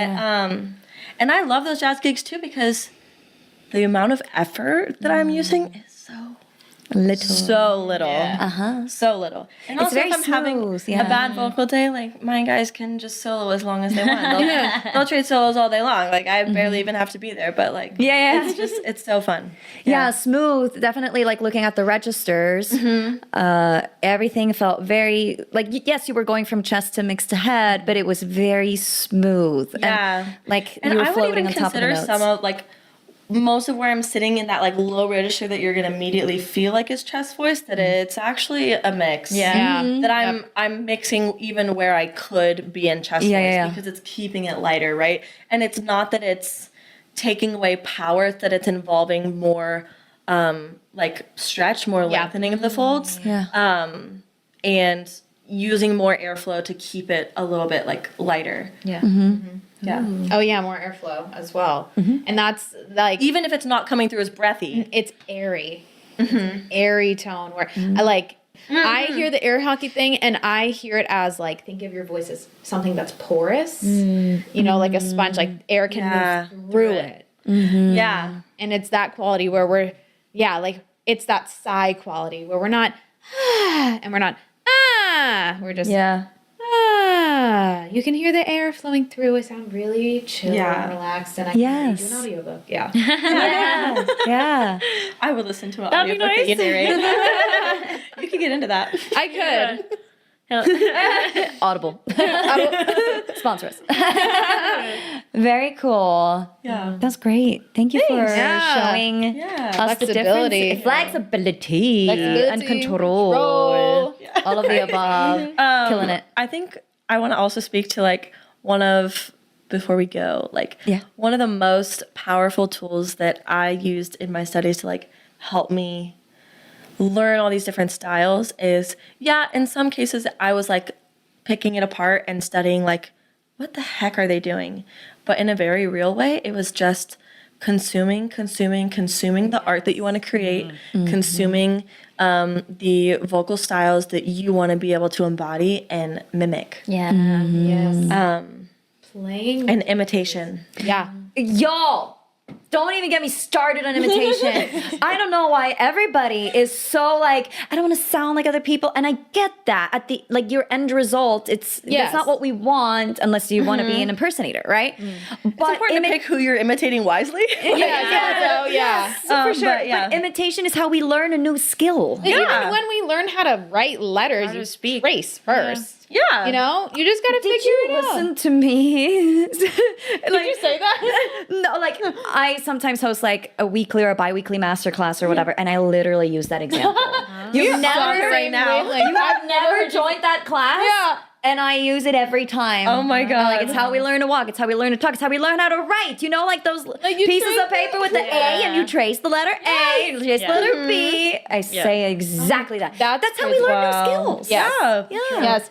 and I love those jazz gigs too because the amount of effort that I'm using is so little. So little. And It's also very if I'm having smooth, a bad vocal day, like my guys can just solo as long as they want. They'll trade solos all day long. Like I barely even have to be there, but like it's so fun. Yeah, smooth. Definitely like looking at the registers. Everything felt very like yes, you were going from chest to mix to head, but it was very smooth. Yeah. And, like And you were I would floating even on top of the consider notes. some of like most of where I'm sitting in that like low register that you're gonna immediately feel like is chest voice, that it's actually a mix. That I'm mixing even where I could be in chest voice because it's keeping it lighter, right? And it's not that it's taking away power, it's that it's involving more like stretch, more lengthening of the folds. And using more airflow to keep it a little bit like lighter. Yeah. Yeah. Oh yeah, more airflow as well. And that's like Even if it's not coming through as breathy. it's airy. It's an airy tone where I like. I hear the air hockey thing, and I hear it as like, think of your voice as something that's porous. You know, like a sponge, like air can move through it. Yeah. And it's that quality where we're, like it's that sigh quality where we're not, and we're not, we're just, you can hear the air flowing through. I sound really chill and relaxed, and I can do an audiobook. Yeah. I would listen to an That'd be audiobook that you nice. narrate. You could get into that. I could. Audible. Sponsor us. Very cool. Yeah. That's great. Thank you for Yeah. showing Yeah. us the Flexibility. difference. Flexibility and control. All of the above. Killing it. I think I want to also speak to like before we go, like one of the most powerful tools that I used in my studies to like help me learn all these different styles is, in some cases I was like picking it apart and studying like, what the heck are they doing? But in a very real way, it was just consuming the art that you want to create, consuming the vocal styles that you want to be able to embody and mimic. Yes. Playing And imitation. Yeah. Y'all, don't even get me started on imitation. I don't know why everybody is so like, I don't want to sound like other people. And I get that at the, like your end result, that's not what we want unless you want to be an impersonator, right? But It's important to pick who you're imitating wisely. for sure. But imitation is how we learn a new skill. Even when we learn how to write letters, How to you speak. trace first. Yeah. You know, you just gotta Did figure you it out. listen to me? Did you say that? No, like I sometimes host like a weekly or a bi-weekly masterclass or whatever, and I literally use that example. You've never right now. You have never joined that class? Yeah. And I use it every time. Oh my God. Like it's how we learn to walk. It's how we learn to talk. It's how we learn how to write. You know, like those you pieces trace of paper with the A and you trace the letter A, you trace the letter B. I say exactly that. That's how we learn new skills. Yes. Yeah. Yes.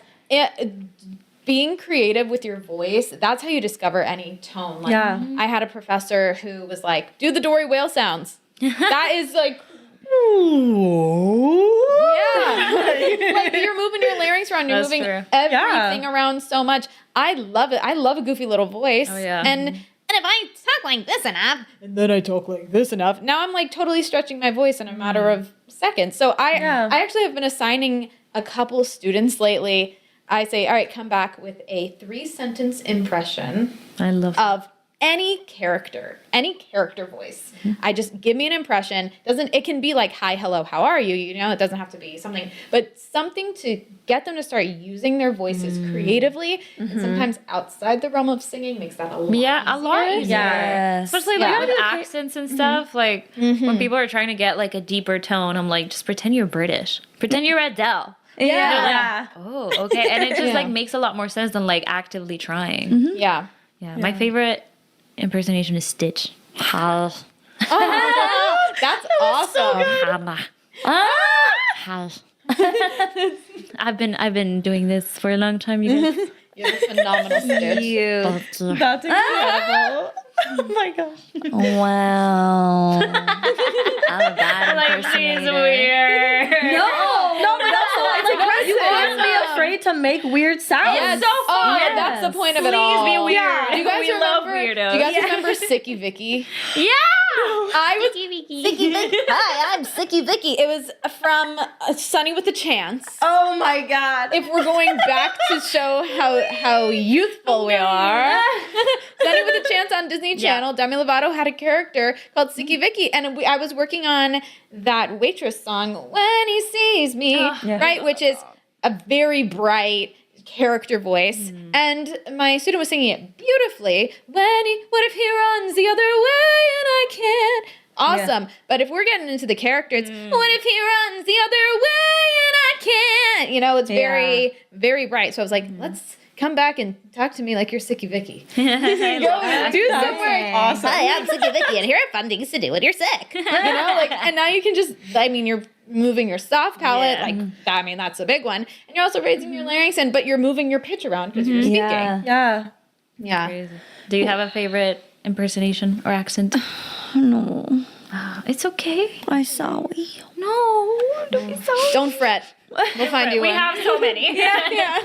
Being creative with your voice, that's how you discover any tone. Like, I had a professor who was like, do the Dory whale sounds. That is like, like you're moving your larynx around, you're That's moving true. everything around so much. I love it. I love a goofy little voice. Oh, yeah. And if I talk like this enough, and then I talk like this enough, now I'm like totally stretching my voice in a matter of seconds. So I actually have been assigning a couple students lately. I say, all right, come back with a 3-sentence impression I love of any character voice. I just give me an impression. It can be like, hi, hello, how are you? You know, it doesn't have to be something, but something to get them to start using their voices creatively. And sometimes outside the realm of singing makes that a lot easier. Yes. Especially like with accents and stuff. Like when people are trying to get like a deeper tone, I'm like, just pretend you're British. Pretend you're Adele. Yeah. Oh, okay. And it just like makes a lot more sense than like actively trying. Yeah. Yeah. My favorite impersonation is Stitch. Oh, that's awesome. I've been doing this for a long time, you guys. You're a phenomenal Stitch. That's incredible. Oh my gosh. Wow. I'm a bad Like she's impersonator. weird. No, but it's impressive. You can't be afraid to make weird sounds. Yes. That's the point of it all. Please be weird. Yeah. You guys We love remember? weirdos. Do you guys remember Sicky Vicky? Yeah. I was Sicky Vicky. Hi, I'm Sicky Vicky. It was from Sunny with a Chance. Oh my God. If we're going back to show how youthful we are, Sunny with a Chance on Disney Channel, Demi Lovato had a character called Sicky Vicky, and I was working on that waitress song, When He Sees Me, right, which is a very bright character voice, and my student was singing it beautifully. What if he runs the other way and I can't? Awesome. But if we're getting into the character, it's what if he runs the other way and I can't? You know, it's very, very bright. So I was like, let's come back and talk to me like you're Sicky Vicky. Do somewhere. Awesome. Hi, I'm Sicky Vicky, and here are fun things to do when you're sick. You know, like, and now you can just, you're moving your soft palate, that's a big one. And you're also raising your larynx, but you're moving your pitch around because you're speaking. Yeah. Yeah. Crazy. Do you have a favorite impersonation or accent? No. It's okay. I saw we. No, don't be so. Don't fret. We'll find you We one. have so many. yeah.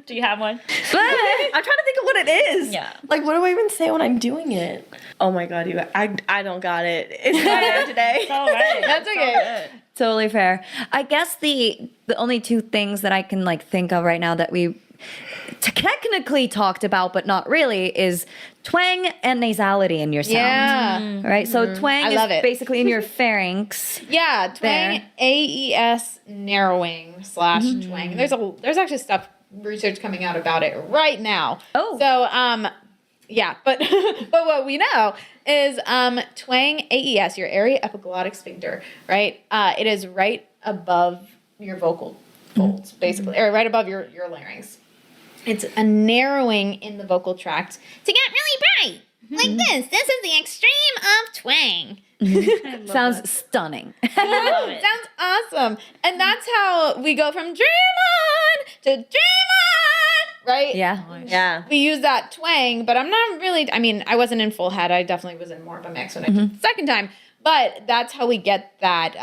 Do you have one? I'm trying to think of what it is. Yeah. Like, what do I even say when I'm doing it? Oh my god, I don't got it. It's not there today. It's all right. That's okay. Totally fair. I guess the only two things that I can like think of right now that we technically talked about but not really is twang and nasality in your sound. Yeah. Right? So twang I is love it. basically in your pharynx. Yeah, twang, There. AES narrowing / twang. There's actually stuff research coming out about it right now. Oh. So yeah, but but what we know is twang AES, your area epiglottic sphincter, right? It is right above your vocal folds, basically, or right above your larynx. It's a narrowing in the vocal tract to get really bright. Like this. This is the extreme of twang. Sounds stunning. Sounds awesome. And that's how we go from dream on to dream on, right? Yeah. Yeah. We use that twang, but I'm not really, I mean, I wasn't in full head. I definitely was in more of a mix when I did it the second time. But that's how we get that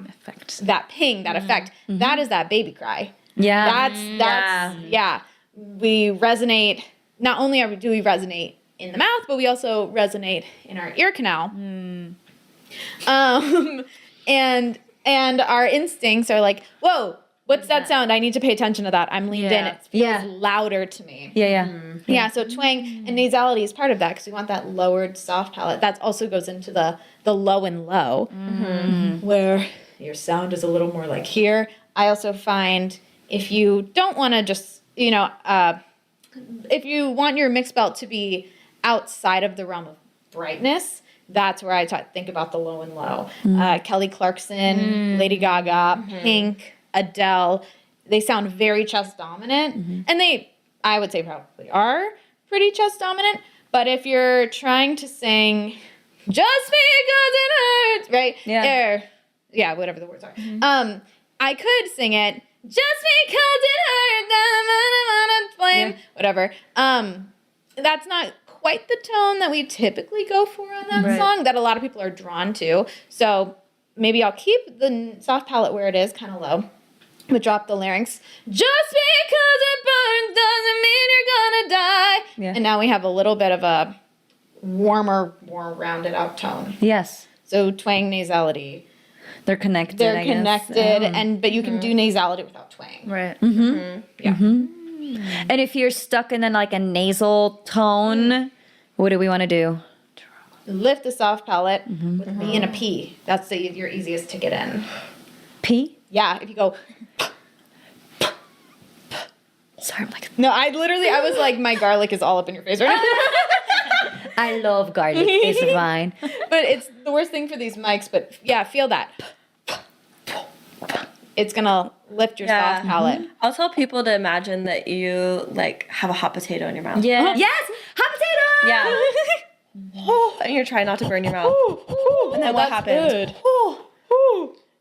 Effect. that ping, that effect. That is that baby cry. Yeah. That's yeah. We resonate, not only do we resonate in the mouth, but we also resonate in our ear canal. And our instincts are like, whoa, what's that sound? I need to pay attention to that. I'm leaned in. Yeah. It feels Yeah. louder to me. Yeah. Yeah, so twang and nasality is part of that because we want that lowered soft palate. That also goes into the low and low, where your sound is a little more like here. I also find if you don't want to just, if you want your mixed belt to be outside of the realm of brightness, that's where I think about the low and low. Kelly Clarkson, Lady Gaga, Pink, Adele, they sound very chest dominant. And I would say probably are pretty chest dominant. But if you're trying to sing just because it hurts, right? Yeah. Yeah, whatever the words are. I could sing it just because it hurts, flame, whatever. That's not quite the tone that we typically go for on that song that a lot of people are drawn to. So maybe I'll keep the soft palate where it is, kind of low, but drop the larynx. Just because it burns doesn't mean you're gonna die. Yeah. And now we have a little bit of a warmer, more rounded out tone. Yes. So twang, nasality. They're connected. They're I guess. connected, but you can do nasality without twang. Right. Yeah. And if you're stuck in like a nasal tone, what do we want to do? Lift the soft palate with a B and a P. That's your easiest to get in. P? Yeah, if you go. Sorry, I'm like, No, I was like, my garlic is all up in your face right now. I love garlic. It's fine. But it's the worst thing for these mics, but yeah, feel that. It's gonna lift your soft palate. I'll tell people to imagine that you like have a hot potato in your mouth. Yeah. Yes! Hot potato! Yeah. And you're trying not to burn your mouth. And then what happens? Good.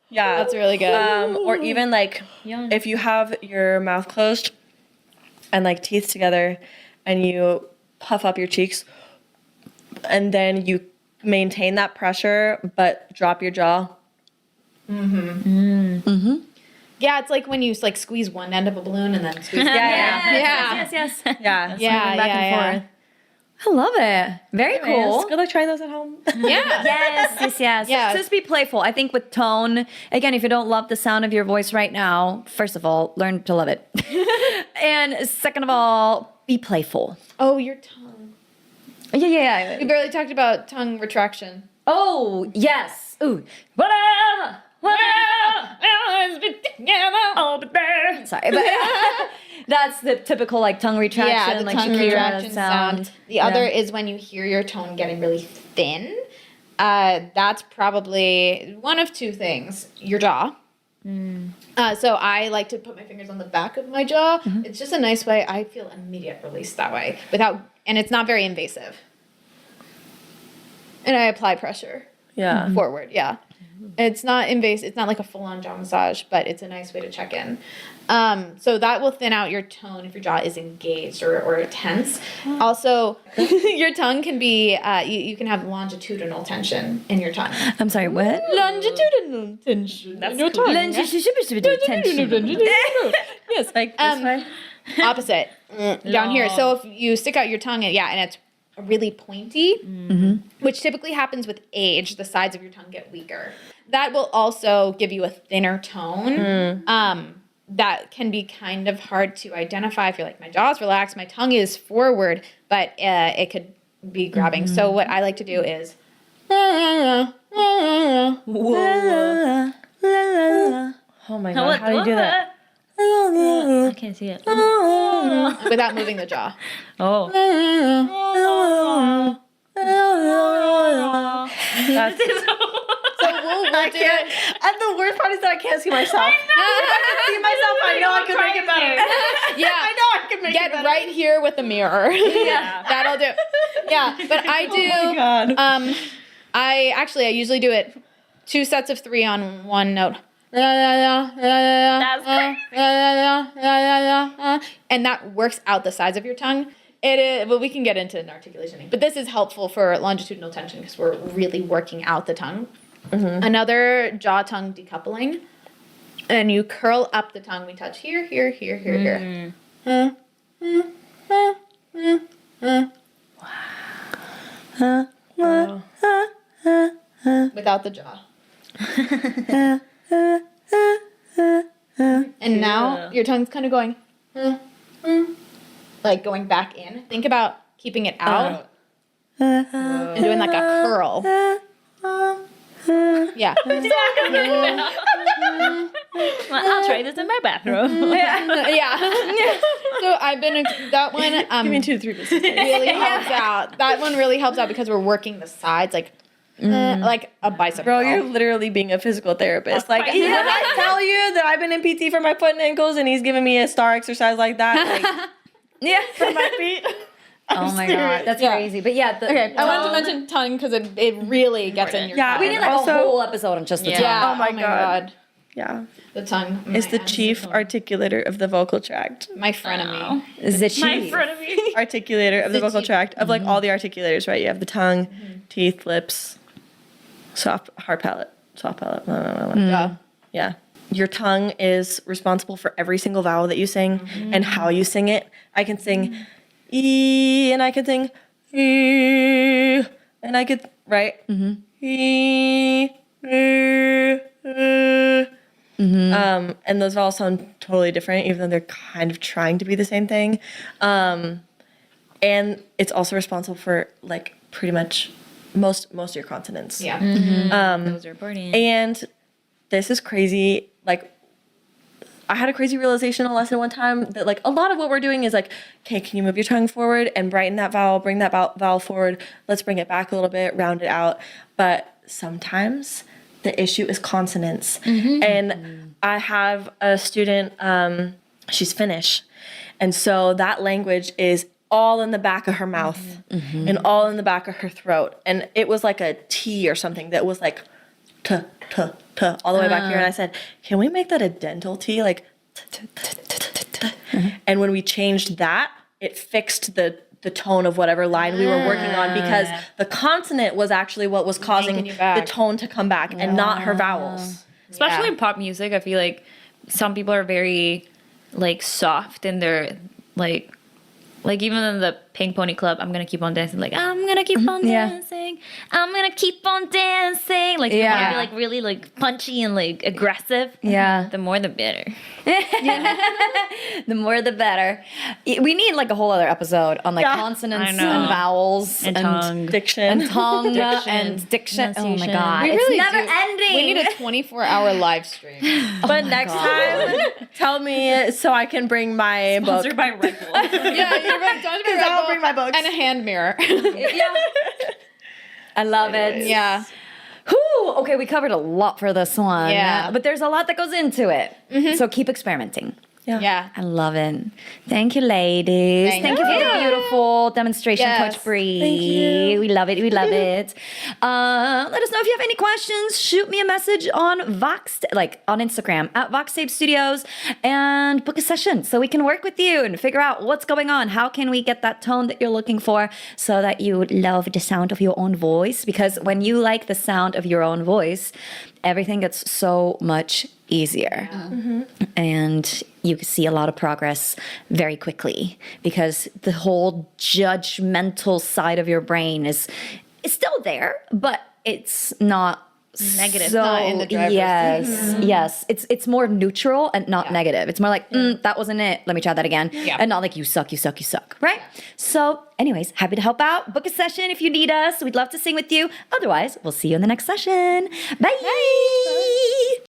Yeah. That's really good. Or even like if you have your mouth closed and like teeth together and you puff up your cheeks and then you maintain that pressure but drop your jaw. Yeah, it's like when you like squeeze one end of a balloon and then squeeze. Yes. Yeah. Yeah, back and forth. I love it. Very cool. Good luck trying those at home. Yeah. Yes. Yeah. Just be playful. I think with tone, again, if you don't love the sound of your voice right now, first of all, learn to love it. And second of all, be playful. Oh, your tongue. Yeah. We barely talked about tongue retraction. Oh, yes. Ooh. Whatever. Sorry, but that's the typical like tongue retraction, Yeah, the like tongue Shakira retraction sound. The other is when you hear your tone getting really thin. That's probably one of two things. Your jaw. So I like to put my fingers on the back of my jaw. It's just a nice way. I feel immediate release that way and it's not very invasive. And I apply pressure Yeah. forward. Yeah. It's not invasive. It's not like a full-on jaw massage, but it's a nice way to check in. So that will thin out your tone if your jaw is engaged or tense. Also, your tongue can be, you can have longitudinal tension in your tongue. I'm sorry, what? Longitudinal tension in your tongue. Yes, Like this way. Opposite. Down here. So if you stick out your tongue, and it's really pointy, which typically happens with age, the sides of your tongue get weaker. That will also give you a thinner tone. That can be kind of hard to identify if you're like, my jaw's relaxed, my tongue is forward, but it could be grabbing. So what I like to do is Oh my god, how do you do that? I can't see it. without moving the jaw. Oh. That's So we'll do it. And the worst part is that I can't see myself. If I could see myself, I know I could make it better. Yeah. I know I could make Get it better. right here with the mirror. Yeah. That'll do. Yeah. But I do. Oh my god. I usually do it 2 sets of 3 on one note. That's And that works out the sides of your tongue. It is, well, we can get into an articulation, but this is helpful for longitudinal tension because we're really working out the tongue. Another jaw-tongue decoupling, and you curl up the tongue. We touch here, here, here, here, here. Wow. Without the jaw. And now your tongue's kind of going, like going back in. Think about keeping it out and doing like a curl. Yeah. Well, I'll try this in my bathroom. Yeah. So I've been that one. Give me 2 to 3 business days. Really helps out. That one really helps out because we're working the sides like a bicep. Bro, curl. you're literally being a physical therapist. Like, when I tell you that I've been in PT for my foot and ankles and he's giving me a star exercise like that, like, Yeah. for my feet. Oh my god, that's Yeah. crazy. But yeah, Okay, I wanted to mention tongue because it really gets in your Yeah, tongue. we need like Also- a whole episode on just the tongue. Yeah. Oh my God. Yeah. The tongue Is my the chief articulator of the vocal tract. my frenemy. Is it My cheese? front of me. Articulator of the vocal tract of like all the articulators, right? You have the tongue, teeth, lips, hard palate, soft palate. Blah, blah, blah, blah. Yeah. Yeah. Your tongue is responsible for every single vowel that you sing and how you sing it. I can sing E and I can sing E and I could, right? E, and those vowels sound totally different, even though they're kind of trying to be the same thing. And it's also responsible for like pretty much most of your consonants. Yeah. Those are important. And this is crazy. Like, I had a crazy realization in a lesson one time that like a lot of what we're doing is like, okay, can you move your tongue forward and brighten that vowel, bring that vowel forward. Let's bring it back a little bit, round it out. But sometimes the issue is consonants. And I have a student, she's Finnish. And so that language is all in the back of her mouth and all in the back of her throat. And it was like a T or something that was like t, all the way back here. And I said, can we make that a dental T? Like, and when we changed that, it fixed the tone of whatever line we were working on because the consonant was actually what was causing Making you back. the tone to come back and not her vowels. Especially Yeah. in pop music, I feel like some people are very like soft in their like even in the Pink Pony Club, I'm gonna keep on dancing. Like I'm gonna keep on dancing. I'm gonna keep on dancing. Like you want to be like really like punchy and like aggressive. Yeah. The more the better. The more the better. We need like a whole other episode on like Yeah. consonants I know. and vowels And tongue. Diction. and tongue Diction. and diction. Oh my Pronunciation. god, We it's really never do. ending. We need a 24-hour live stream. But next time, tell me so I can bring my book. Sponsored by Red Bull. Yeah, you're right. Don't Because I'll bring my books. and a hand mirror. I love it. Yeah. Whew, okay, we covered a lot for this one. Yeah. But there's a lot that goes into it. So keep experimenting. Yeah. I love it. Thank you, ladies. Thank you for the beautiful demonstration, Yes. Coach Bree. Thank you. We love it. We love it. Let us know if you have any questions. Shoot me a message on on Instagram at VoxTape Studios and book a session so we can work with you and figure out what's going on. How can we get that tone that you're looking for so that you love the sound of your own voice? Because when you like the sound of your own voice, everything gets so much easier. And you see a lot of progress very quickly because the whole judgmental side of your brain is still there, but it's not Negative. So, Not in the driver's yes. It's more neutral and not negative. It's more like, that wasn't it. Let me try that again. Yeah. And not like you suck, right? So anyways, happy to help out. Book a session if you need us. We'd love to sing with you. Otherwise, we'll see you in the next session. Bye.